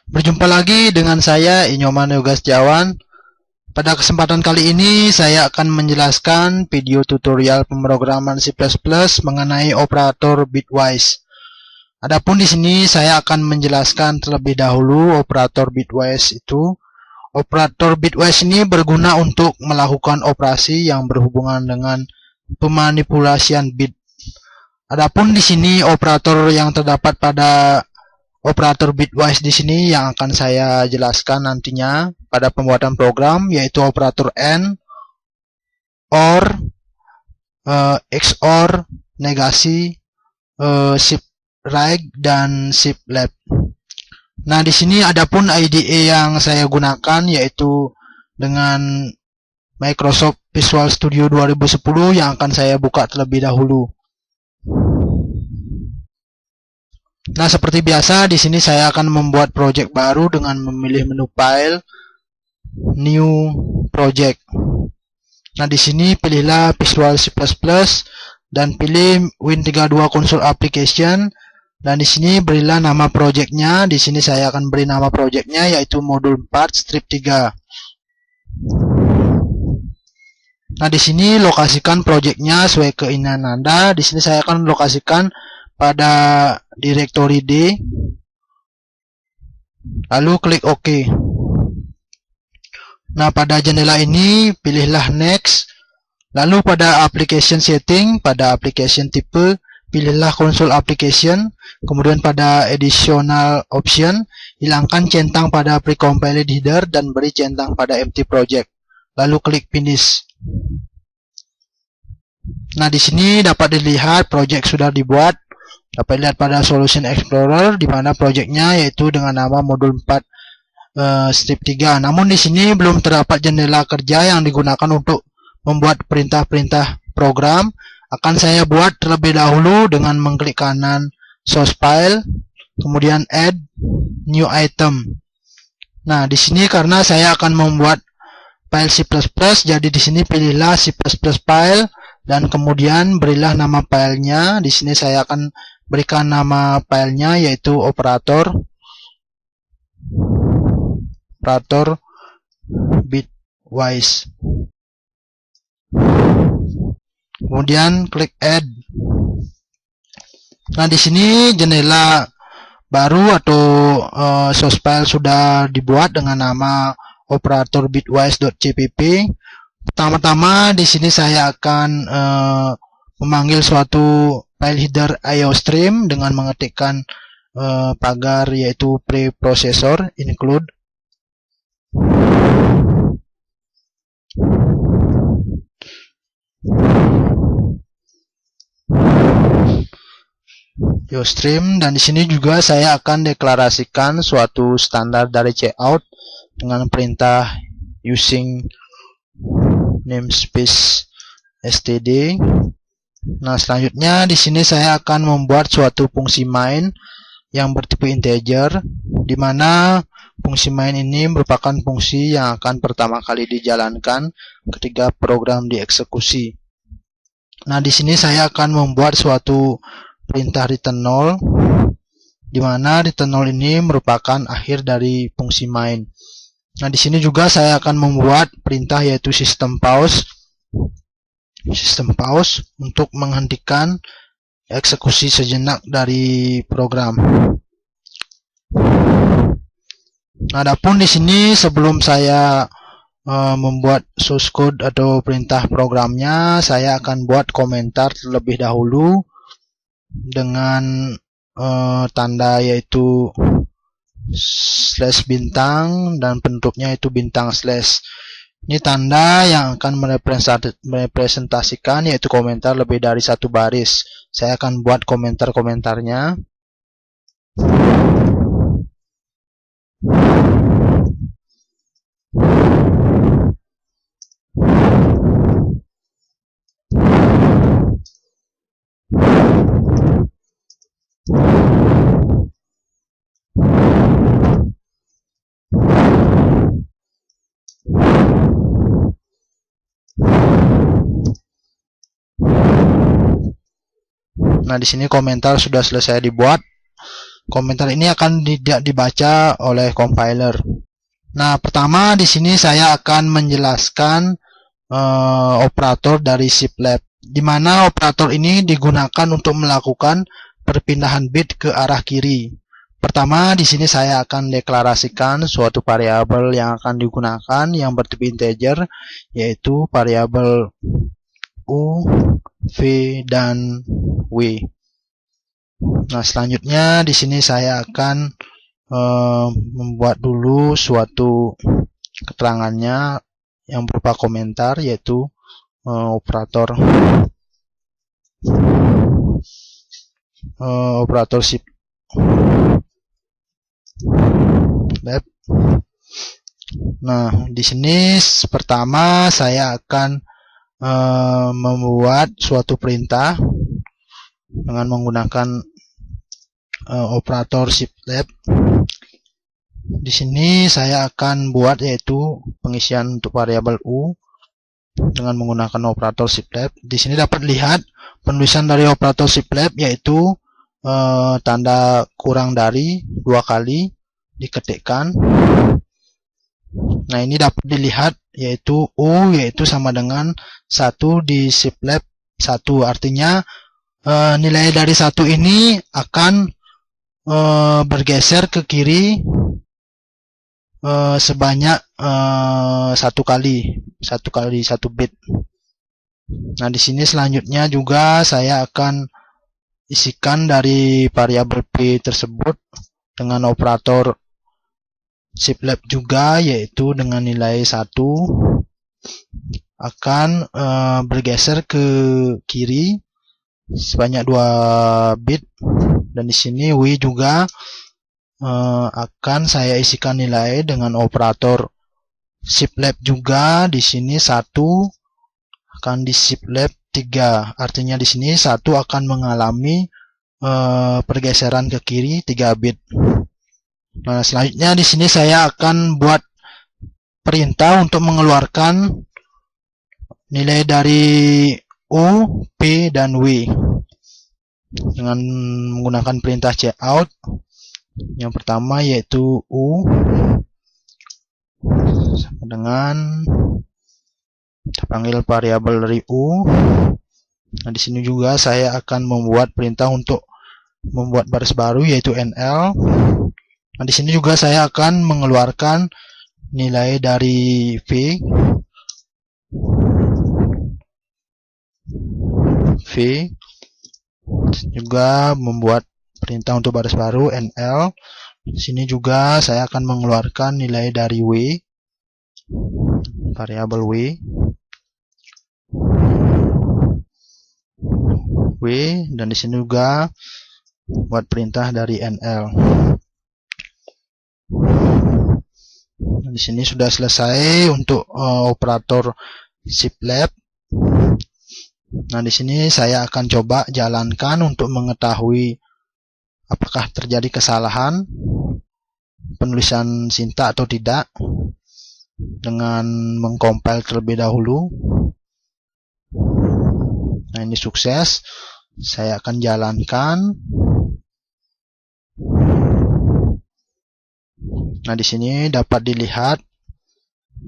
Berjumpa lagi dengan saya Inyoman Yoga Setiawan. Pada kesempatan kali ini saya akan menjelaskan video tutorial pemrograman C++ mengenai operator bitwise. Adapun di sini saya akan menjelaskan terlebih dahulu operator bitwise itu. Operator bitwise ini berguna untuk melakukan operasi yang berhubungan dengan pemanipulasian bit. Adapun di sini operator yang terdapat pada operator bitwise di sini yang akan saya jelaskan nantinya pada pembuatan program, yaitu operator AND, OR, XOR, negasi, shift right, dan shift left. Nah, di sini adapun IDE yang saya gunakan yaitu dengan Microsoft Visual Studio 2010 yang akan saya buka terlebih dahulu. Nah, seperti biasa di sini saya akan membuat project baru dengan memilih menu File, New Project. Nah, di sini pilihlah Visual C++ dan pilih Win32 Console Application. Dan di sini berilah nama projectnya. Di sini saya akan beri nama projectnya yaitu Modul 4 Strip 3. Nah, di sini lokasikan projectnya sesuai keinginan Anda. Di sini saya akan lokasikan pada direktori D, lalu klik OK. Nah, pada jendela ini pilihlah Next, lalu pada Application Setting, pada Application Type, pilihlah Console Application, kemudian pada Additional Option, hilangkan centang pada Precompiled Header dan beri centang pada Empty Project, lalu klik Finish. Nah, di sini dapat dilihat project sudah dibuat. Dapat lihat pada Solution Explorer di mana projectnya yaitu dengan nama Modul 4 Strip 3. Namun di sini belum terdapat jendela kerja yang digunakan untuk membuat perintah-perintah program. Akan saya buat terlebih dahulu dengan mengklik kanan Source File, kemudian Add New Item. Nah, di sini karena saya akan membuat file C++, jadi di sini pilihlah C++ file dan kemudian berilah nama filenya. Di sini saya akan berikan nama filenya yaitu operator bitwise. Kemudian klik Add. Nah, di sini jendela baru atau source file sudah dibuat dengan nama operator bitwise.cpp. Pertama-tama di sini saya akan memanggil suatu file header IOStream dengan mengetikkan pagar yaitu preprocessor include. IOStream, dan di sini juga saya akan deklarasikan suatu standar dari cout dengan perintah using namespace std. Nah, selanjutnya di sini saya akan membuat suatu fungsi main yang bertipe integer, di mana fungsi main ini merupakan fungsi yang akan pertama kali dijalankan ketika program dieksekusi. Nah, di sini saya akan membuat suatu perintah return 0, di mana return 0 ini merupakan akhir dari fungsi main. Nah, di sini juga saya akan membuat perintah yaitu system pause untuk menghentikan eksekusi sejenak dari program. Nah, adapun di sini sebelum saya membuat source code atau perintah programnya, saya akan buat komentar terlebih dahulu dengan tanda yaitu slash bintang dan bentuknya itu bintang slash. Ini tanda yang akan merepresentasikan yaitu komentar lebih dari satu baris. Saya akan buat komentar-komentarnya. Nah, di sini komentar sudah selesai dibuat. Komentar ini akan tidak dibaca oleh compiler. Nah, pertama di sini saya akan menjelaskan operator dari shiplab, di mana operator ini digunakan untuk melakukan perpindahan bit ke arah kiri. Pertama, di sini saya akan deklarasikan suatu variabel yang akan digunakan yang bertipe integer, yaitu variabel U, V, dan W. Nah, selanjutnya di sini saya akan membuat dulu suatu keterangannya yang berupa komentar, yaitu operator shiplab. Nah, di sini pertama saya akan membuat suatu perintah dengan menggunakan operator shiplab. Di sini saya akan buat yaitu pengisian untuk variabel U dengan menggunakan operator shiplab. Di sini dapat lihat penulisan dari operator shiplab, yaitu tanda kurang dari 2 kali diketikkan. Nah, ini dapat dilihat yaitu U yaitu sama dengan 1 di shiplab 1. Artinya nilai dari 1 ini akan bergeser ke kiri sebanyak 1 kali 1 bit. Nah, di sini selanjutnya juga saya akan isikan dari variabel P tersebut dengan operator shiplab juga, yaitu dengan nilai 1 akan bergeser ke kiri sebanyak 2 bit, dan di sini W juga akan saya isikan nilai dengan operator shiplab juga. Di sini 1 akan di shiplab 3, artinya di sini 1 akan mengalami pergeseran ke kiri 3 bit. Nah, selanjutnya di sini saya akan buat perintah untuk mengeluarkan nilai dari U, P, dan W dengan menggunakan perintah cout. Yang pertama yaitu U sama dengan kita panggil variabel dari U. Nah, di sini juga saya akan membuat perintah untuk membuat baris baru yaitu NL. Nah, di sini juga saya akan mengeluarkan nilai dari V juga membuat perintah untuk baris baru NL. Di sini juga saya akan mengeluarkan nilai dari W, variabel W, dan di sini juga buat perintah dari NL. Di sini sudah selesai untuk operator shiplab. Nah, di sini saya akan coba jalankan untuk mengetahui apakah terjadi kesalahan penulisan sintak atau tidak, dengan mengcompile terlebih dahulu. Nah, ini sukses. Saya akan jalankan. Nah, di sini dapat dilihat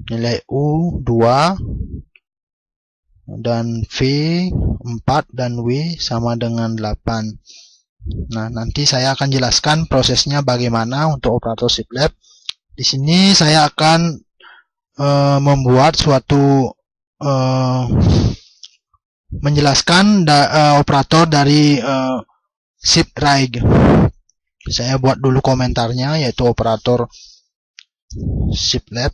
nilai U 2 dan V 4 dan W sama dengan 8. Nah, nanti saya akan jelaskan prosesnya bagaimana untuk operator shiplab. Di sini saya akan membuat suatu menjelaskan operator dari shift-right. Saya buat dulu komentarnya, yaitu operator shiplab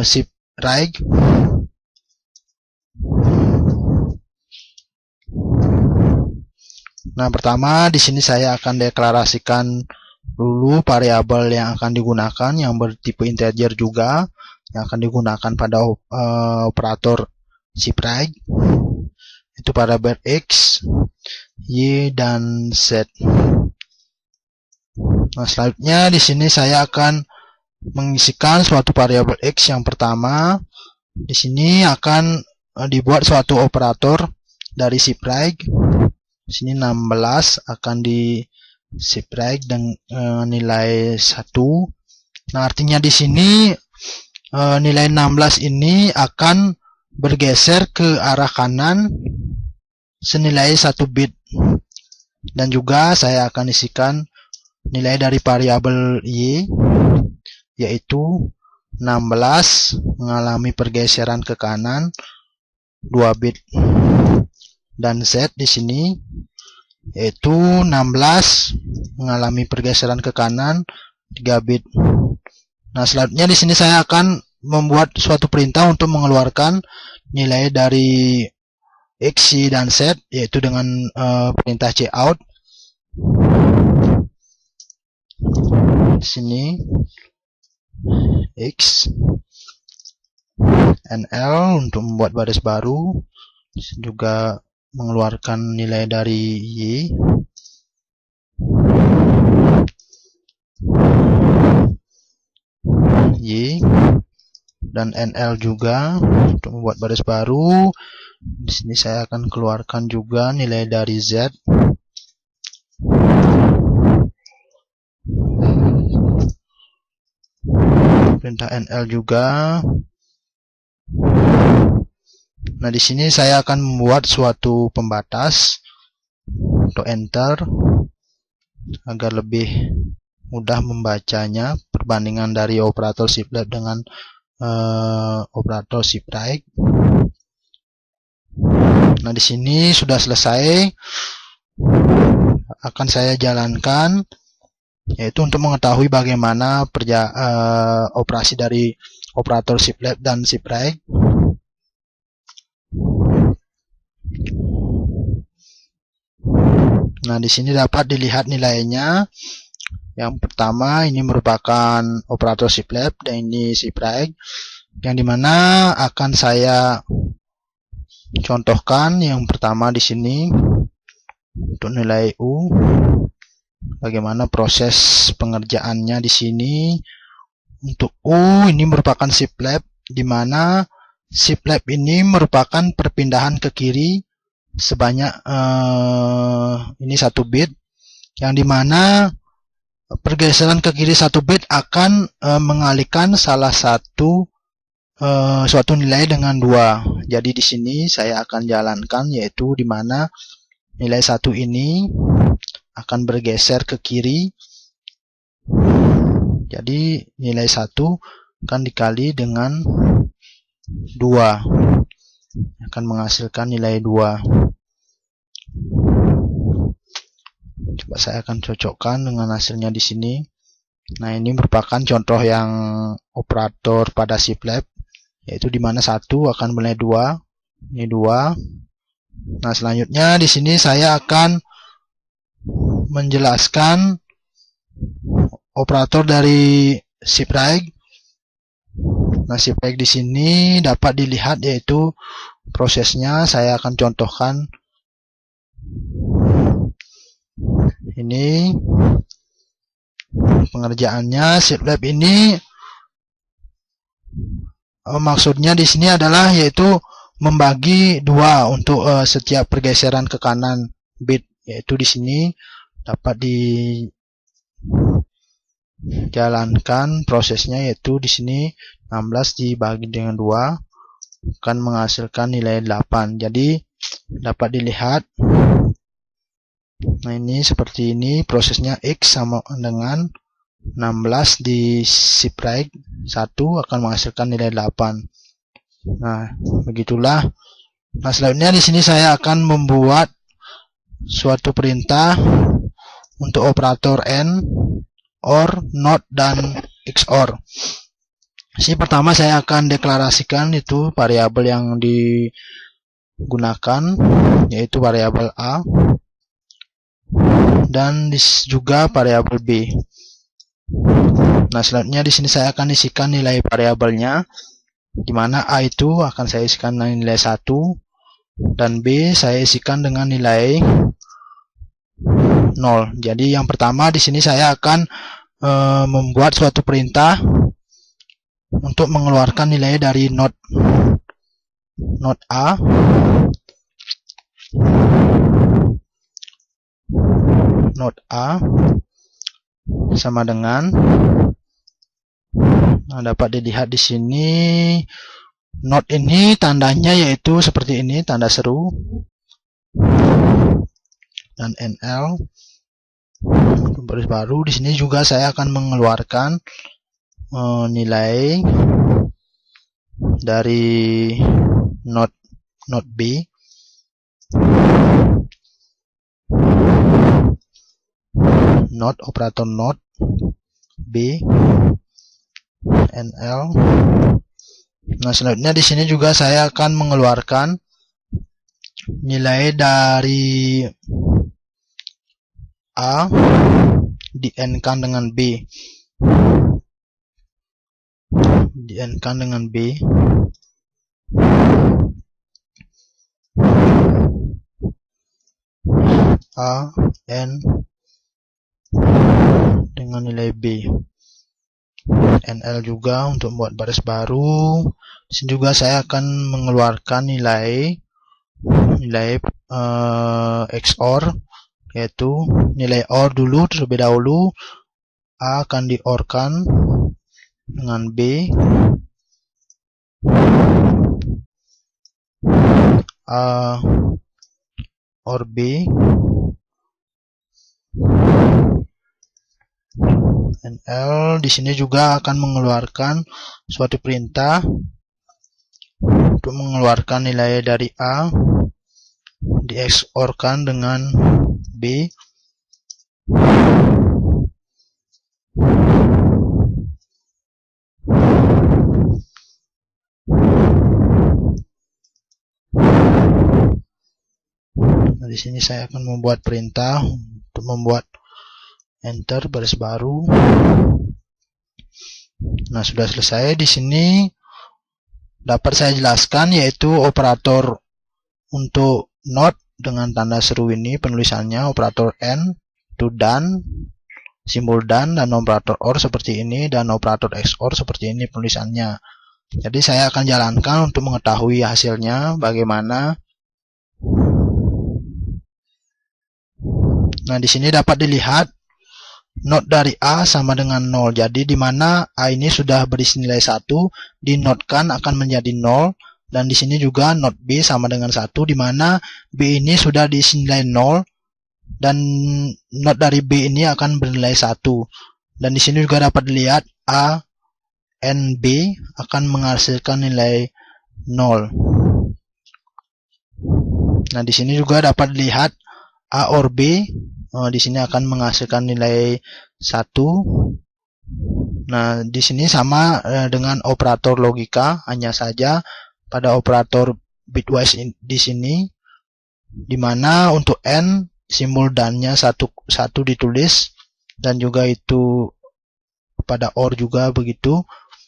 shift-right. Nah, pertama di sini saya akan deklarasikan dulu variabel yang akan digunakan yang bertipe integer juga, yang akan digunakan pada operator shift-right, itu variabel X, Y, dan Z. Nah, selanjutnya di sini saya akan mengisikan suatu variabel X yang pertama. Di sini akan dibuat suatu operator dari shift-right Di sini 16 akan di shift right dengan nilai 1. Nah, artinya di sini nilai 16 ini akan bergeser ke arah kanan senilai 1 bit. Dan juga saya akan isikan nilai dari variabel Y, yaitu 16 mengalami pergeseran ke kanan 2 bit. Dan Z di sini yaitu 16 mengalami pergeseran ke kanan 3 bit. Nah, selanjutnya di sini saya akan membuat suatu perintah untuk mengeluarkan nilai dari X, Y, dan Z, yaitu dengan perintah cout. Di sini X NL untuk membuat baris baru, juga mengeluarkan nilai dari Y dan NL juga untuk membuat baris baru. Di sini saya akan keluarkan juga nilai dari Z. Perintah NL juga. Nah, di sini saya akan membuat suatu pembatas atau enter agar lebih mudah membacanya, perbandingan dari operator shift left dengan operator shift right. Nah, di sini sudah selesai. Akan saya jalankan, yaitu untuk mengetahui bagaimana operasi dari operator shift left dan shift right. Nah, di sini dapat dilihat nilainya. Yang pertama ini merupakan operator shift left dan ini shift right, yang dimana akan saya contohkan. Yang pertama di sini untuk nilai U, bagaimana proses pengerjaannya di sini. Untuk U ini merupakan shift left, dimana shift left ini merupakan perpindahan ke kiri sebanyak ini 1 bit, yang dimana pergeseran ke kiri 1 bit akan mengalihkan salah satu suatu nilai dengan 2. Jadi di sini saya akan jalankan, yaitu dimana nilai 1 ini akan bergeser ke kiri. Jadi nilai 1 akan dikali dengan 2, akan menghasilkan nilai 2. Coba saya akan cocokkan dengan hasilnya di sini. Nah, ini merupakan contoh yang operator pada shift left, yaitu dimana 1 akan bernilai 2, ini 2. Nah, selanjutnya di sini saya akan menjelaskan operator dari shift right. Nah, shift right di sini dapat dilihat, yaitu prosesnya saya akan contohkan. Ini pengerjaannya. Shift left ini maksudnya di sini adalah yaitu membagi 2 untuk setiap pergeseran ke kanan bit, yaitu di sini dapat dijalankan prosesnya, yaitu di sini 16 dibagi dengan 2 akan menghasilkan nilai 8. Jadi dapat dilihat. Nah, ini seperti ini prosesnya. X sama dengan 16 di shift right 1 akan menghasilkan nilai 8. Nah, begitulah. Nah, selanjutnya di sini saya akan membuat suatu perintah untuk operator AND, OR, NOT, dan XOR. Sini pertama saya akan deklarasikan itu variabel yang digunakan, yaitu variabel A, dan juga variabel B. Nah, selanjutnya di sini saya akan isikan nilai variabelnya, di mana A itu akan saya isikan dengan nilai 1 dan B saya isikan dengan nilai 0. Jadi yang pertama di sini saya akan membuat suatu perintah untuk mengeluarkan nilai dari not A. node A sama dengan, nah dapat dilihat di sini node ini tandanya yaitu seperti ini, tanda seru, dan NL baris baru. Di sini juga saya akan mengeluarkan nilai dari node B, operator node B, NL. Nah, selanjutnya di sini juga saya akan mengeluarkan nilai dari A di N-kan dengan B. Di N-kan dengan B. A, N dengan nilai B. NL juga untuk membuat baris baru. Di sini juga saya akan mengeluarkan nilai XOR, yaitu nilai OR dulu terlebih dahulu. A akan di OR-kan dengan B, A OR B, NL. Di sini juga akan mengeluarkan suatu perintah untuk mengeluarkan nilai dari A di XOR-kan dengan B. Nah, di sini saya akan membuat perintah untuk membuat enter baris baru. Nah, sudah selesai. Di sini dapat saya jelaskan yaitu operator untuk NOT dengan tanda seru ini penulisannya, operator N itu dan, simbol dan operator OR seperti ini, dan operator XOR seperti ini penulisannya. Jadi saya akan jalankan untuk mengetahui hasilnya bagaimana. Nah, di sini dapat dilihat node dari A sama dengan 0. Jadi di mana A ini sudah berisi nilai 1, di node-kan akan menjadi 0. Dan di sini juga node B sama dengan 1, di mana B ini sudah diisi nilai 0. Dan node dari B ini akan bernilai 1. Dan di sini juga dapat dilihat A, N, B akan menghasilkan nilai 0. Nah, di sini juga dapat dilihat A OR B di sini akan menghasilkan nilai 1. Nah, di sini sama dengan operator logika, hanya saja pada operator bitwise di sini, di mana untuk N simbol dan-nya satu ditulis, dan juga itu pada OR juga begitu.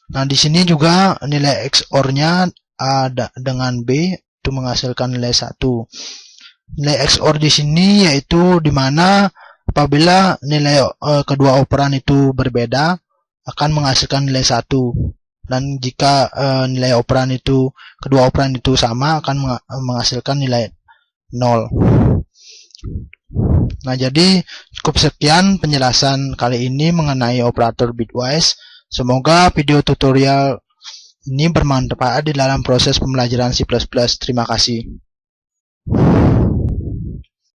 Nah, di sini juga nilai XOR-nya A dengan B itu menghasilkan nilai 1. Nilai XOR di sini yaitu di mana apabila nilai kedua operan itu berbeda akan menghasilkan nilai 1, dan jika nilai operan itu kedua operan itu sama akan menghasilkan nilai 0. Nah, jadi cukup sekian penjelasan kali ini mengenai operator bitwise. Semoga video tutorial ini bermanfaat di dalam proses pembelajaran C++. Terima kasih.